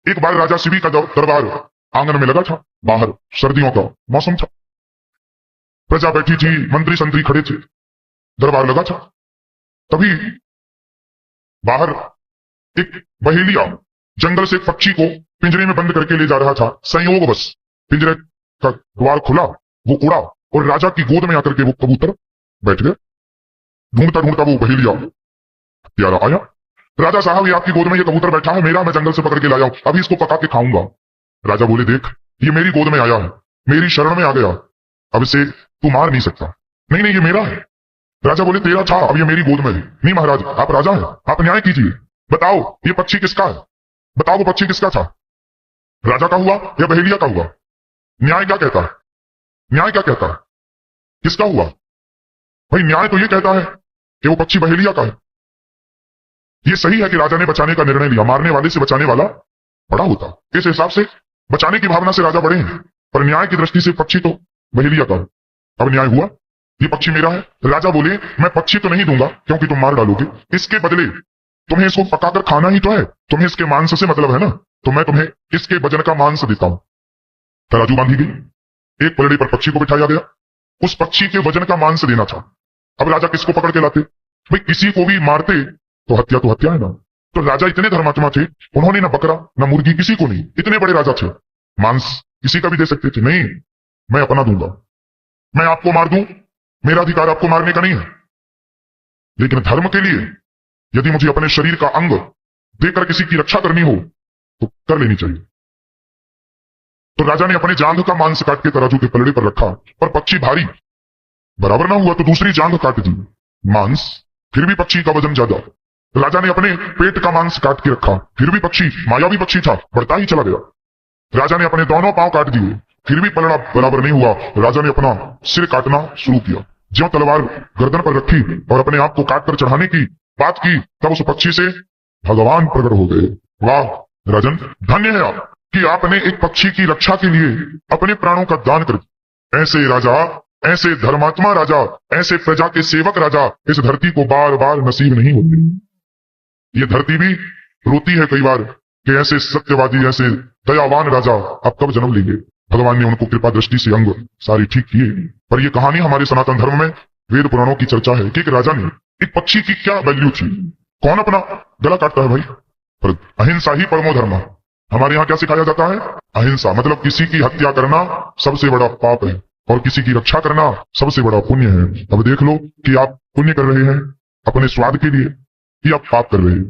एक बार राजा शिवी का दरबार आंगन में लगा था। बाहर सर्दियों का मौसम था। प्रजा बैठी थी, मंत्री संतरी खड़े थे, दरबार लगा था। तभी बाहर एक बहेलिया जंगल से एक पक्षी को पिंजरे में बंद करके ले जा रहा था। संयोगवश पिंजरे का द्वार खुला, वो उड़ा और राजा की गोद में आकर के वो कबूतर बैठ गए। ढूंढता ढूंढता वो बहेलिया प्यारा आया। राजा साहब, ये आपकी गोद में ये कबूतर बैठा है, मेरा, मैं जंगल से पकड़ के लाया हूं, अभी इसको पका के खाऊंगा। राजा बोले, देख, ये मेरी गोद में आया है, मेरी शरण में आ गया, अब इसे तू मार नहीं सकता। नहीं नहीं, ये मेरा है। राजा बोले, तेरा था, अब ये मेरी गोद में है। नहीं महाराज, आप राजा हैं, आप न्याय कीजिए, बताओ ये पक्षी किसका है, बताओ वो पक्षी किसका था, राजा का हुआ या बहेलिया का हुआ? न्याय क्या कहता है? न्याय क्या कहता है? किसका हुआ? भाई न्याय तो ये कहता है कि वो पक्षी बहेलिया का है। ये सही है कि राजा ने बचाने का निर्णय लिया, मारने वाले से बचाने वाला बड़ा होता। इस हिसाब से बचाने की भावना से राजा बड़े हैं, पर न्याय की दृष्टि से पक्षी तो बहेलिया का है। अब न्याय हुआ, ये पक्षी मेरा है। राजा बोले, मैं पक्षी तो नहीं दूंगा क्योंकि तुम मार डालोगे, इसके बदले तुम्हें इसको पकाकर खाना ही तो है, तुम्हें इसके मांस से मतलब है ना, तो मैं तुम्हें इसके वजन का मांस देता हूं। तराजू बांधी गई, एक पलड़े पर पक्षी को बिठाया गया, उस पक्षी के वजन का मांस देना था। अब राजा किसको पकड़ के लाते? भाई किसी को भी मारते तो हत्या है ना। तो राजा इतने धर्मात्मा थे, उन्होंने ना बकरा ना मुर्गी, किसी को नहीं, इतने बड़े राजा थे, मांस किसी का भी दे सकते थे। नहीं, मैं अपना दूंगा, मैं आपको मार दूं, मेरा अधिकार आपको मारने का नहीं है, लेकिन धर्म के लिए यदि मुझे अपने शरीर का अंग देकर किसी की रक्षा करनी हो तो कर लेनी चाहिए। तो राजा ने अपने जांघ का मांस काट के तराजू के पलड़े पर रखा, पर पक्षी भारी बराबर ना हुआ तो दूसरी जांघ काट दी, मांस, फिर भी पक्षी का वजन ज्यादा। राजा ने अपने पेट का मांस काट के रखा, फिर भी पक्षी, मायावी पक्षी था, बढ़ता ही चला गया। राजा ने अपने दोनों पांव काट दिए, फिर भी पलड़ा बराबर नहीं हुआ। राजा ने अपना सिर काटना शुरू किया, ज्यों तलवार गर्दन पर रखी और अपने आप को काटकर चढ़ाने की बात की, तब उस पक्षी से भगवान प्रकट हो गए। वाह राजन, धन्य है आप कि आपने एक पक्षी की रक्षा के लिए अपने प्राणों का दान कर दिया। ऐसे राजा, ऐसे धर्मात्मा राजा, ऐसे प्रजा के सेवक राजा इस धरती को बार बार नसीब नहीं होते। ये धरती भी रोती है कई बार कि ऐसे सत्यवादी, ऐसे दयावान राजा अब कब जन्म लेंगे। भगवान ने उनको कृपा दृष्टि से अंग सारी ठीक किए। पर यह कहानी हमारे सनातन धर्म में वेद पुराणों की चर्चा है कि एक राजा ने एक पक्षी की क्या वैल्यू थी। कौन अपना गला काटता है भाई? पर अहिंसा ही परमो धर्म। हमारे यहाँ क्या सिखाया जाता है? अहिंसा, मतलब किसी की हत्या करना सबसे बड़ा पाप है और किसी की रक्षा करना सबसे बड़ा पुण्य है। अब देख लो कि आप पुण्य कर रहे हैं अपने स्वाद के लिए या पाप कर रहे हैं।